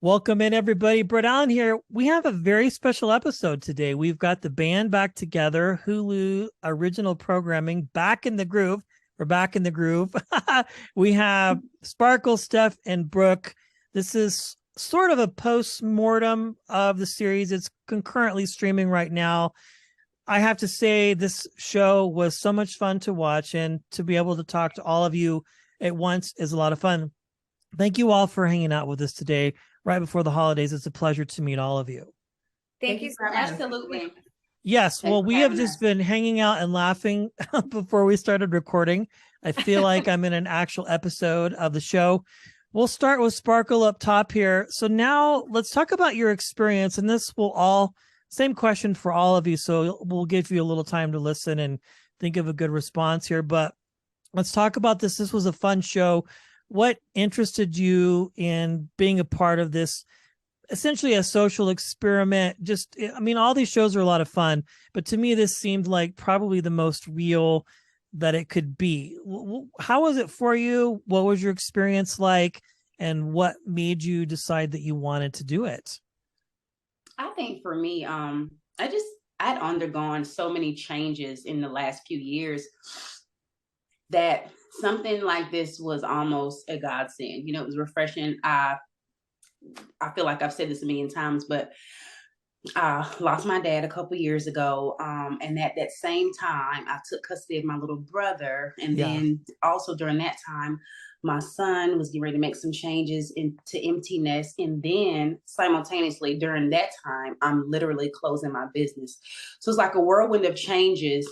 Welcome in, everybody. Brett Allen here. We have a very special episode today. We've got the band back together, Hulu original programming, back in the groove. We're back in the groove. We have Sparkle, Steph, and Brooke. This is sort of a post-mortem of the series. It's concurrently streaming right now. I have to say this show was so much fun to watch, and to be able to talk to all of you at once is a lot of fun. Thank you all for hanging out with us today right before the holidays. It's a pleasure to meet all of you. Thank you so much. Absolutely. Yes, well, we have just been hanging out and laughing before we started recording. I feel like I'm in an actual episode of the show. We'll start with Sparkle up top here. So now let's talk about your experience, and this will all, same question for all of you. So we'll give you a little time to listen and think of a good response here, but let's talk about this. This was a fun show. What interested you in being a part of this, essentially a social experiment? Just, I mean, all these shows are a lot of fun, but to me, this seemed like probably the most real that it could be. How was it for you? What was your experience like? And what made you decide that you wanted to do it? I think for me, I'd undergone so many changes in the last few years that something like this was almost a godsend. You know, it was refreshing. I feel like I've said this a million times, but I lost my dad a couple years ago. And at that same time, I took custody of my little brother. And then also during that time, my son was getting ready to make some changes into empty nest. And then simultaneously during that time, I'm literally closing my business. So it's like a whirlwind of changes.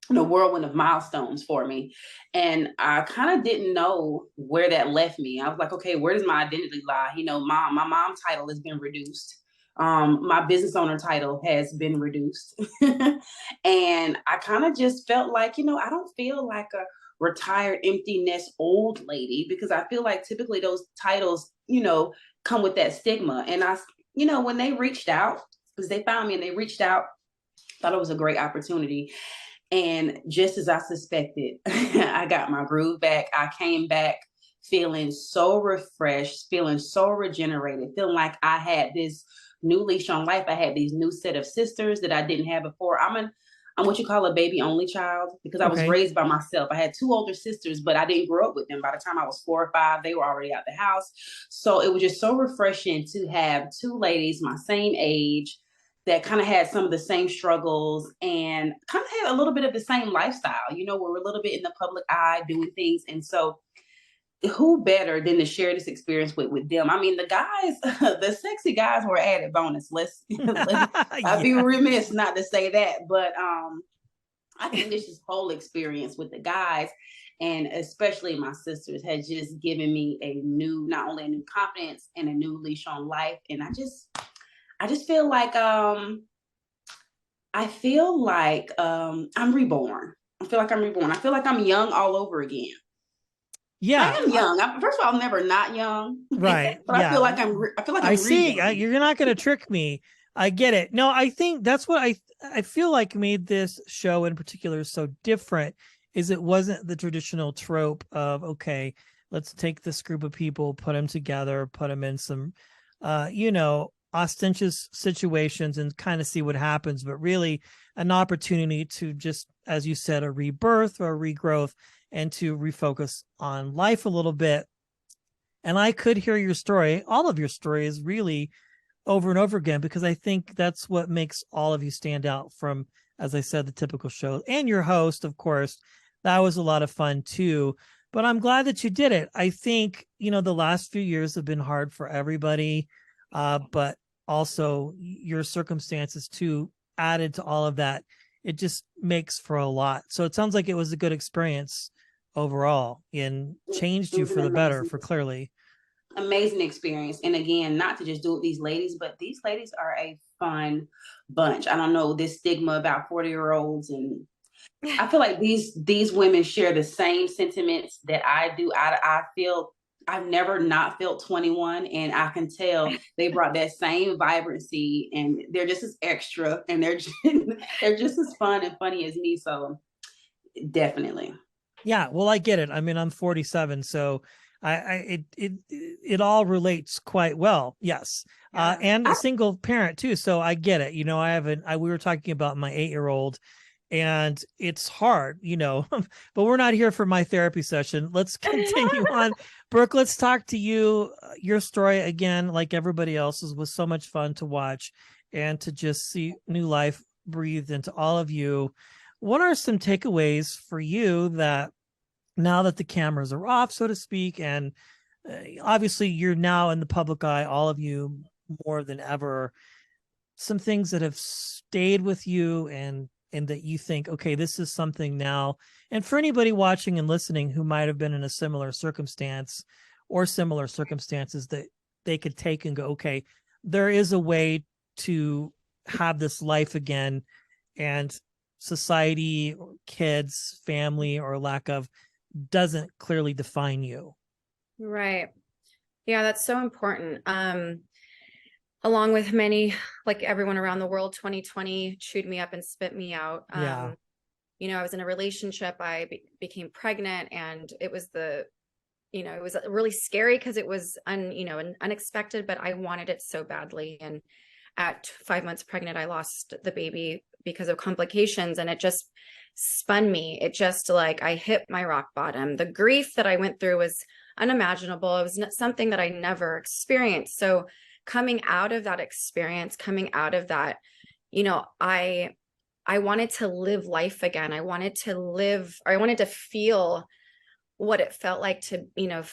The whirlwind of milestones for me. And I kind of didn't know where that left me. I was like, okay, where does my identity lie? You know, my mom title has been reduced. My business owner title has been reduced. And I kind of just felt like, you know, I don't feel like a retired empty nest old lady, because I feel like typically those titles, you know, come with that stigma. And you know, when they reached out, because they found me and they reached out, thought it was a great opportunity. And just as I suspected, I got my groove back. I came back feeling so refreshed, feeling so regenerated, feeling like I had this new leash on life. I had these new set of sisters that I didn't have before. I'm what you call a baby only child, because I was raised by myself. I had two older sisters, but I didn't grow up with them. By the time I was 4 or 5, they were already out the house. So it was just so refreshing to have two ladies my same age that kind of had some of the same struggles and kind of had a little bit of the same lifestyle. You know, we're a little bit in the public eye doing things. And so who better than to share this experience with them? I mean, the guys, the sexy guys were added bonus. I'd be remiss not to say that. But I think this whole experience with the guys, and especially my sisters, has just given me not only a new confidence and a new leash on life. And I just feel like I'm reborn. I feel like I'm reborn. I feel like I'm young all over again. Yeah, I am young. First of all, I'm never not young. Right. But yeah. I feel like I'm. I see. You're not going to trick me. I get it. No, I think that's what I feel like made this show in particular so different. Is it wasn't the traditional trope of, okay, let's take this group of people, put them together, put them in some, you know, ostentatious situations and kind of see what happens, but really an opportunity to just, as you said, a rebirth or a regrowth, and to refocus on life a little bit. And I could hear your story, all of your stories, really over and over again, because I think that's what makes all of you stand out from, as I said, the typical show. And your host, of course, that was a lot of fun too. But I'm glad that you did it. I think, you know, the last few years have been hard for everybody, but also your circumstances too added to all of that. It just makes for a lot. So it sounds like it was a good experience overall and changed you for the better, for clearly. Amazing experience. And again, not to just do it with these ladies, but these ladies are a fun bunch. I don't know, this stigma about 40-year-olds, and I feel like these women share the same sentiments that I do. I feel I've never not felt 21, and I can tell they brought that same vibrancy, and they're just as extra, and they're just as fun and funny as me. So definitely. Yeah, well, I get it. I mean, I'm 47, so It all relates quite well. Yes. Yeah. And a single parent too. So I get it. You know, we were talking about my 8-year-old, and it's hard, you know, but we're not here for my therapy session. Let's continue on. Brooke, let's talk to you. Your story, again, like everybody else's, was so much fun to watch and to just see new life breathed into all of you. What are some takeaways for you that now that the cameras are off, so to speak, and obviously you're now in the public eye, all of you more than ever, some things that have stayed with you and that you think, okay, this is something now. And for anybody watching and listening who might have been in a similar circumstance or similar circumstances, that they could take and go, okay, there is a way to have this life again, and society, or kids, family, or lack of, doesn't clearly define you. Right. Yeah, that's so important. Along with many, like everyone around the world, 2020 chewed me up and spit me out. Yeah. You know, I was in a relationship, I became pregnant, and it was it was really scary because it was unexpected, but I wanted it so badly. And at 5 months pregnant, I lost the baby because of complications, and it just spun me. It just, like, I hit my rock bottom. The grief that I went through was unimaginable. It was something that I never experienced. So coming out of that experience, coming out of that, you know, I wanted to live life again. I wanted to feel what it felt like to, you know,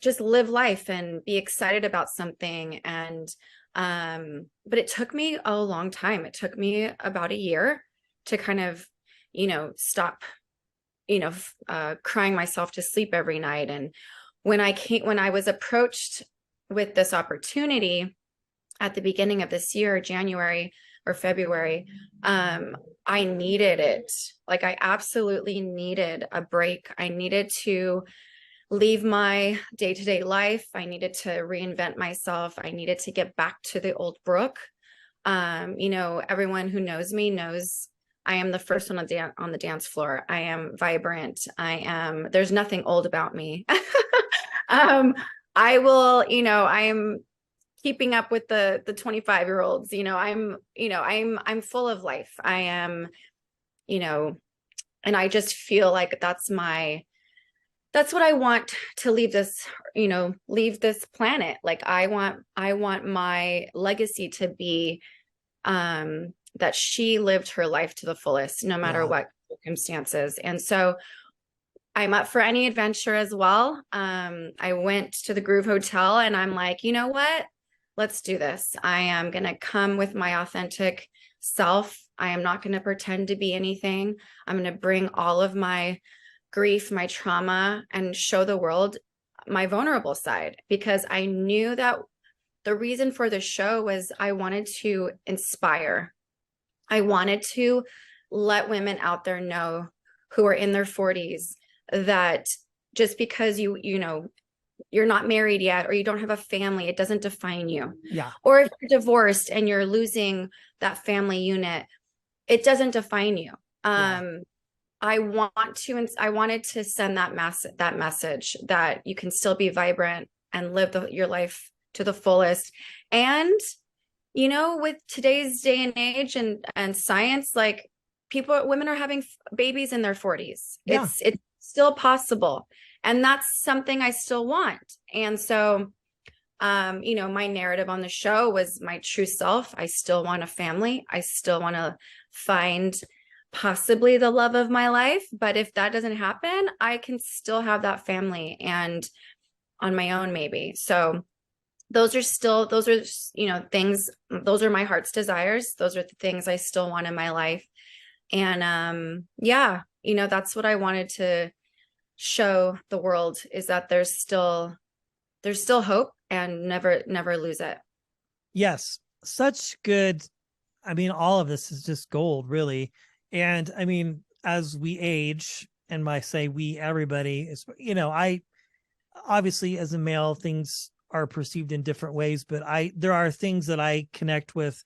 just live life and be excited about something. And but it took me a long time. It took me about a year to kind of, you know, stop, you know, crying myself to sleep every night. And when I was approached with this opportunity at the beginning of this year, January or February, I needed it. Like, I absolutely needed a break. I needed to leave my day-to-day life. I needed to reinvent myself. I needed to get back to the old Brooke. You know, everyone who knows me knows I am the first one on the dance floor. I am vibrant. There's nothing old about me. I will, you know, I'm keeping up with the 25-year-olds, you know, I'm full of life. I am, you know, and I just feel like that's what I want to leave this, you know, leave this planet. Like, I want my legacy to be, that she lived her life to the fullest, no matter what circumstances. And so I'm up for any adventure as well. I went to the Groove Hotel, and I'm like, you know what? Let's do this. I am going to come with my authentic self. I am not going to pretend to be anything. I'm going to bring all of my grief, my trauma, and show the world my vulnerable side, because I knew that the reason for the show was I wanted to inspire. I wanted to let women out there know, who are in their 40s, that just because you know, you're not married yet, or you don't have a family, it doesn't define you. Yeah. Or if you're divorced and you're losing that family unit, it doesn't define you. I wanted to send that message that you can still be vibrant and live your life to the fullest. And, you know, with today's day and age and science, like, women are having babies in their 40s. Yeah. It's still possible. And that's something I still want. And so, you know, my narrative on the show was my true self. I still want a family. I still want to find possibly the love of my life. But if that doesn't happen, I can still have that family, and on my own, maybe. So those are, you know, things, those are my heart's desires. Those are the things I still want in my life. And yeah, you know, that's what I wanted to show the world, is that there's still hope, and never lose it. Yes. Such good. I mean, all of this is just gold, really. And I mean, as we age, and I say we, everybody is, you know, I obviously, as a male, things are perceived in different ways, but there are things that I connect with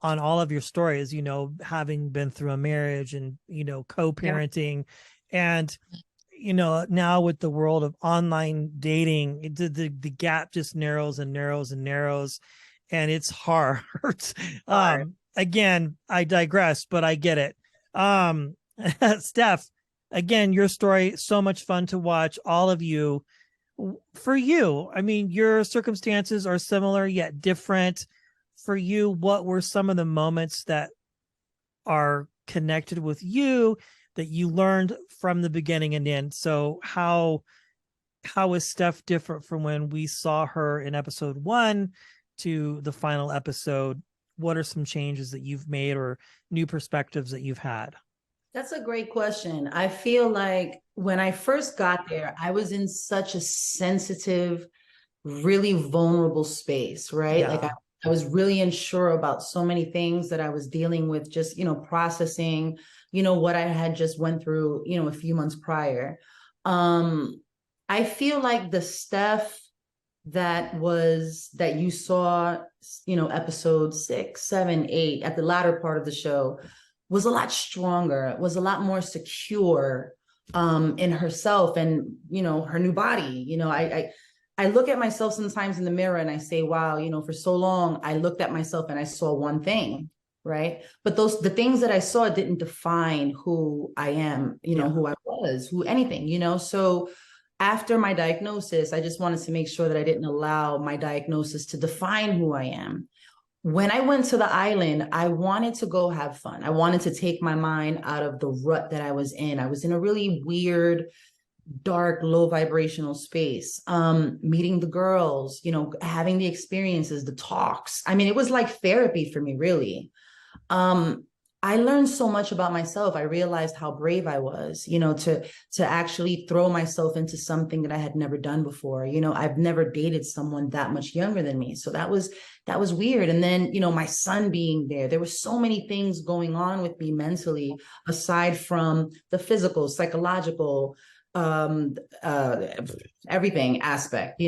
on all of your stories, you know, having been through a marriage and, you know, co-parenting. And now with the world of online dating, the gap just narrows and narrows and narrows, and it's hard. Again, I digress, but I get it. Steph, again, your story, so much fun to watch. All of you. For you, I mean, your circumstances are similar yet different. For you, what were some of the moments that are connected with you that you learned from the beginning and end? So how is Steph different from when we saw her in episode 1 to the final episode? What are some changes that you've made or new perspectives that you've had? That's a great question. I feel like when I first got there, I was in such a sensitive, really vulnerable space, right? Yeah. Like I was really unsure about so many things that I was dealing with, just, processing, what I had just went through, a few months prior. I feel like the Steph that you saw, episode 6, 7, 8, at the latter part of the show was a lot stronger, was a lot more secure in herself and, her new body. I look at myself sometimes in the mirror and I say, wow, for so long, I looked at myself and I saw one thing, right? But the things that I saw didn't define who I am, who I was, anything. So after my diagnosis, I just wanted to make sure that I didn't allow my diagnosis to define who I am. When I went to the island, I wanted to go have fun. I wanted to take my mind out of the rut that I was in. I was in a really weird, dark, low vibrational space. Meeting the girls, having the experiences, the talks. I mean, it was like therapy for me, really. I learned so much about myself. I realized how brave I was, to actually throw myself into something that I had never done before. I've never dated someone that much younger than me. So that was weird. And then, my son being there were so many things going on with me mentally, aside from the physical, psychological, everything aspect,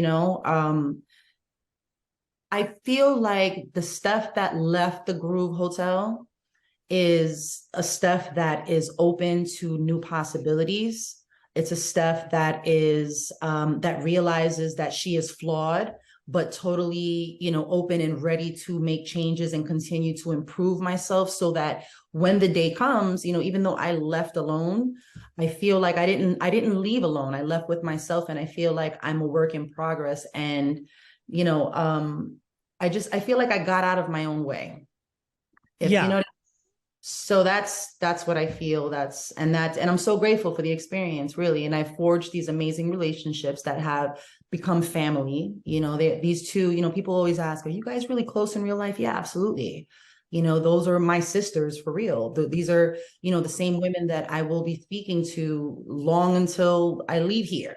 I feel like the Steph that left the Groove Hotel is a Steph that is open to new possibilities. It's a Steph that is that realizes that she is flawed, but totally, open and ready to make changes and continue to improve myself, so that when the day comes, even though I left alone, I feel like I didn't leave alone. I left with myself, and I feel like I'm a work in progress. And, I feel like I got out of my own way. So that's what I feel. And I'm so grateful for the experience, really. And I forged these amazing relationships that have become family. These two, people always ask, are you guys really close in real life? Yeah, absolutely. Those are my sisters for real. These are, the same women that I will be speaking to long until I leave here,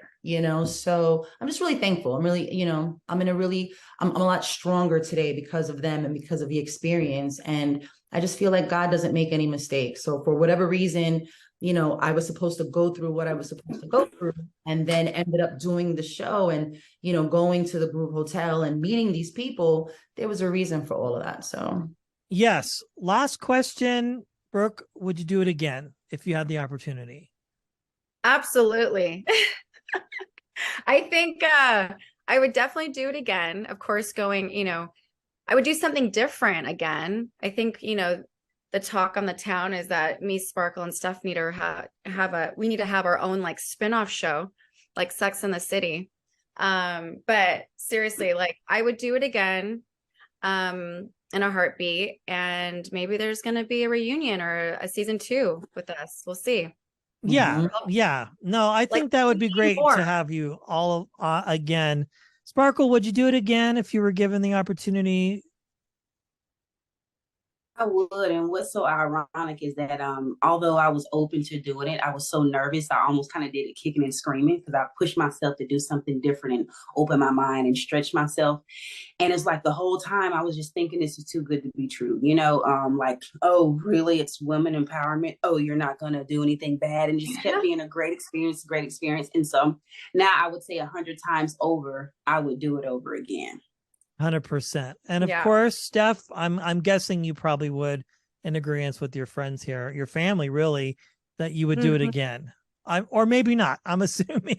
so I'm just really thankful. I'm really, I'm a lot stronger today because of them and because of the experience. And I just feel like God doesn't make any mistakes. So for whatever reason, I was supposed to go through what I was supposed to go through, and then ended up doing the show and, going to the Groove Hotel and meeting these people. There was a reason for all of that. So. Yes. Last question, Brooke, would you do it again if you had the opportunity? Absolutely. I think I would definitely do it again. Of course, I would do something different again. I think, the talk on the town is that me, Sparkle, and Steph need to we need to have our own like spin-off show, like Sex and the City. But seriously, like I would do it again in a heartbeat. And maybe there's going to be a reunion or a season 2 with us. We'll see. Yeah. Yeah. No, I think that would be great to have you all again. Sparkle, would you do it again if you were given the opportunity? I would. And what's so ironic is that although I was open to doing it, I was so nervous. I almost kind of did it kicking and screaming, because I pushed myself to do something different and open my mind and stretch myself. And it's like the whole time I was just thinking, this is too good to be true. Like, oh, really? It's women empowerment. Oh, you're not going to do anything bad. And it just kept being a great experience. And so now I would say 100 times over, I would do it over again. 100%. And of course, Steph, I'm guessing you probably would, in agreement with your friends here, your family, really, that you would do it again. or maybe not. I'm assuming.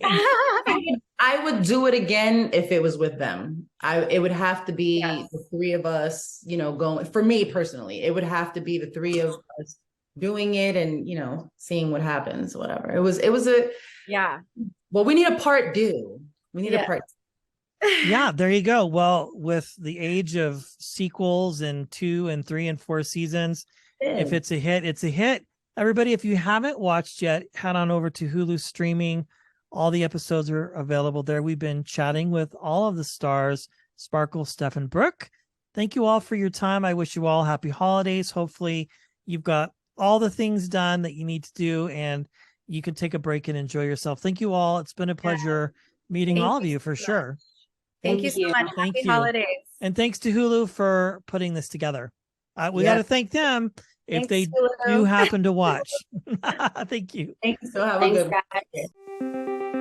I would do it again if it was with them. It would have to be Yes. the three of us, going, for me personally, it would have to be the three of us doing it and, seeing what happens, whatever. It was Yeah. well, we need a part two. We need Yeah. a part. Yeah, there you go. Well, with the age of sequels and 2 and 3 and 4 seasons, if it's a hit, it's a hit. Everybody, if you haven't watched yet, head on over to Hulu streaming. All the episodes are available there. We've been chatting with all of the stars, Sparkle, Steph, and Brooke. Thank you all for your time. I wish you all happy holidays. Hopefully you've got all the things done that you need to do and you can take a break and enjoy yourself. Thank you all. It's been a pleasure meeting Thank all of you you for so sure. Thank you so much. Thank Happy you. holidays. And thanks to Hulu for putting this together. We Yes. got to thank them if Thanks, they Hulu. do happen to watch. Thank you. Thank you. So have a Thanks, good guys.